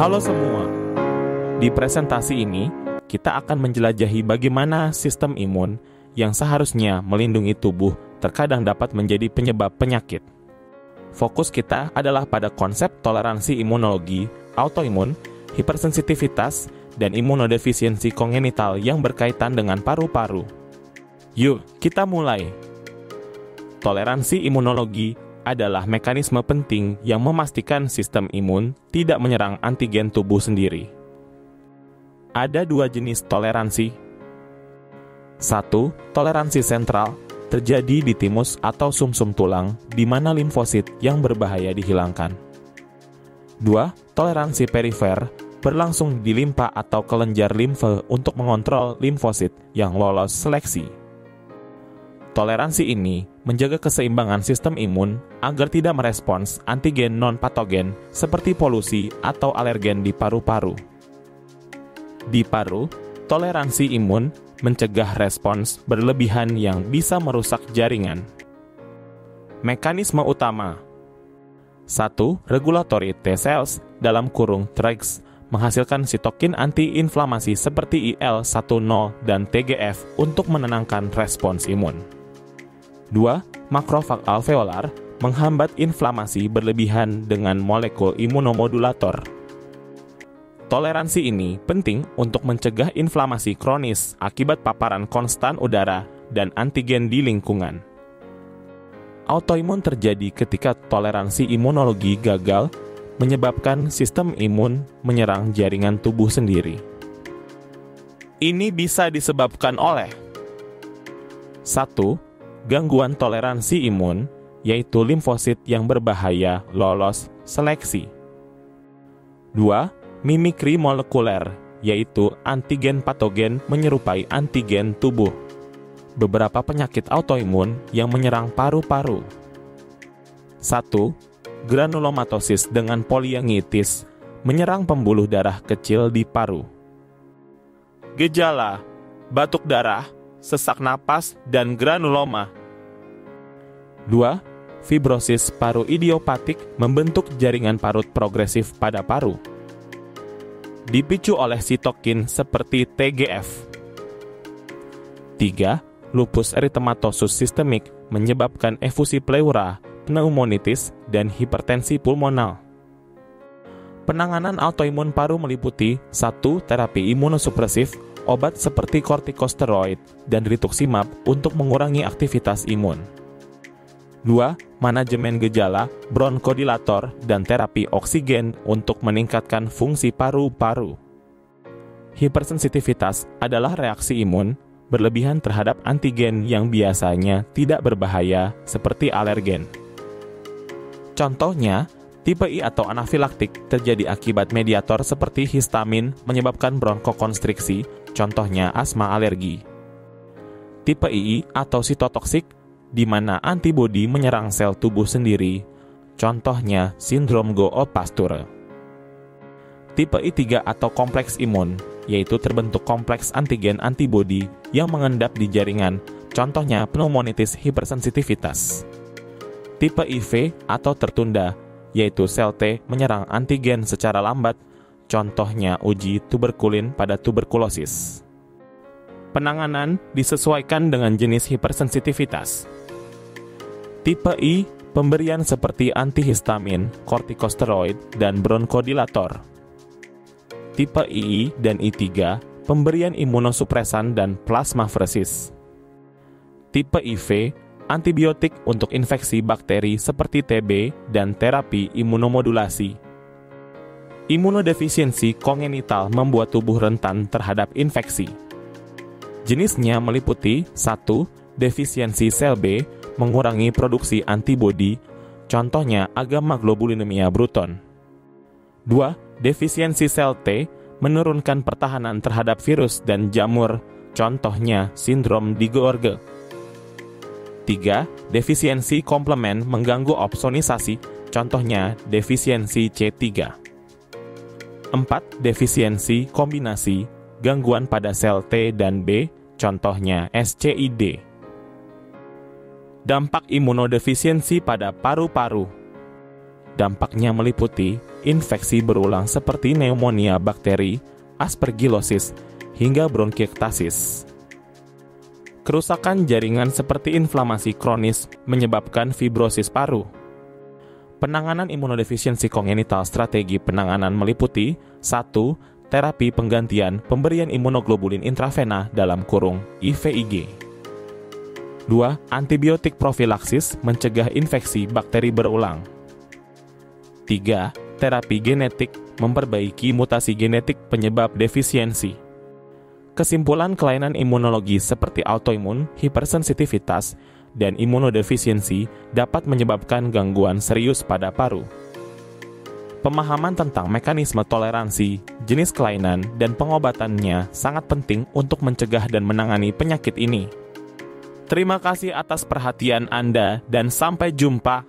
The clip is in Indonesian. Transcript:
Halo semua. Di presentasi ini, kita akan menjelajahi bagaimana sistem imun yang seharusnya melindungi tubuh terkadang dapat menjadi penyebab penyakit. Fokus kita adalah pada konsep toleransi imunologi, autoimun, hipersensitivitas, dan imunodefisiensi kongenital yang berkaitan dengan paru-paru. Yuk, kita mulai. Toleransi imunologi adalah mekanisme penting yang memastikan sistem imun tidak menyerang antigen tubuh sendiri. Ada dua jenis toleransi. 1. Toleransi sentral terjadi di timus atau sumsum tulang di mana limfosit yang berbahaya dihilangkan. 2. Toleransi perifer berlangsung di limpa atau kelenjar limfe untuk mengontrol limfosit yang lolos seleksi. Toleransi ini menjaga keseimbangan sistem imun agar tidak merespons antigen non-patogen seperti polusi atau alergen di paru-paru. Di paru, toleransi imun mencegah respons berlebihan yang bisa merusak jaringan. Mekanisme utama 1. Regulatory T-cells (TREGs) menghasilkan sitokin anti-inflamasi seperti IL-10 dan TGF untuk menenangkan respons imun. 2. Makrofag alveolar menghambat inflamasi berlebihan dengan molekul imunomodulator. Toleransi ini penting untuk mencegah inflamasi kronis akibat paparan konstan udara dan antigen di lingkungan. Autoimun terjadi ketika toleransi imunologi gagal, menyebabkan sistem imun menyerang jaringan tubuh sendiri. Ini bisa disebabkan oleh 1. Gangguan toleransi imun, yaitu limfosit yang berbahaya lolos seleksi. 2. Mimikri molekuler, yaitu antigen patogen menyerupai antigen tubuh. Beberapa penyakit autoimun yang menyerang paru-paru. 1. Granulomatosis dengan polyangiitis menyerang pembuluh darah kecil di paru. Gejala: batuk darah, sesak napas, dan granuloma. 2. Fibrosis paru idiopatik membentuk jaringan parut progresif pada paru. Dipicu oleh sitokin seperti TGF. 3. Lupus eritematosus sistemik menyebabkan efusi pleura, pneumonitis, dan hipertensi pulmonal. Penanganan autoimun paru meliputi 1. Terapi imunosupresif, obat seperti kortikosteroid dan rituximab untuk mengurangi aktivitas imun. 2. Manajemen gejala, bronkodilator, dan terapi oksigen untuk meningkatkan fungsi paru-paru. Hipersensitivitas adalah reaksi imun berlebihan terhadap antigen yang biasanya tidak berbahaya seperti alergen. Contohnya, tipe I atau anafilaktik terjadi akibat mediator seperti histamin menyebabkan bronkokonstriksi, contohnya asma alergi. Tipe II atau sitotoksik, di mana antibodi menyerang sel tubuh sendiri, contohnya sindrom Good-Pasture. Tipe I3 atau kompleks imun, yaitu terbentuk kompleks antigen antibodi yang mengendap di jaringan, contohnya pneumonitis hipersensitivitas. Tipe IV atau tertunda, yaitu sel T menyerang antigen secara lambat, contohnya uji tuberkulin pada tuberkulosis. Penanganan disesuaikan dengan jenis hipersensitivitas. Tipe I, pemberian seperti antihistamin, kortikosteroid, dan bronkodilator. Tipe II dan I3, pemberian imunosupresan dan plasmafresis. Tipe IV, antibiotik untuk infeksi bakteri seperti TB dan terapi imunomodulasi. Imunodefisiensi kongenital membuat tubuh rentan terhadap infeksi. Jenisnya meliputi 1. Defisiensi sel B mengurangi produksi antibodi, contohnya agamaglobulinemia Bruton. 2. Defisiensi sel T menurunkan pertahanan terhadap virus dan jamur, contohnya sindrom de Goerge. 3. Defisiensi komplement mengganggu opsonisasi, contohnya defisiensi C3. 4. Defisiensi kombinasi, gangguan pada sel T dan B, contohnya SCID. Dampak imunodefisiensi pada paru-paru. Dampaknya meliputi infeksi berulang seperti pneumonia bakteri, aspergillosis, hingga bronkiektasis. Kerusakan jaringan seperti inflamasi kronis menyebabkan fibrosis paru. Penanganan imunodefisiensi kongenital strategi penanganan meliputi 1. Terapi penggantian pemberian imunoglobulin intravena dalam kurung IVIG. 2. Antibiotik profilaksis mencegah infeksi bakteri berulang. 3. Terapi genetik memperbaiki mutasi genetik penyebab defisiensi. Kesimpulan kelainan imunologi seperti autoimun, hipersensitivitas, dan imunodefisiensi dapat menyebabkan gangguan serius pada paru. Pemahaman tentang mekanisme toleransi, jenis kelainan, dan pengobatannya sangat penting untuk mencegah dan menangani penyakit ini. Terima kasih atas perhatian Anda dan sampai jumpa.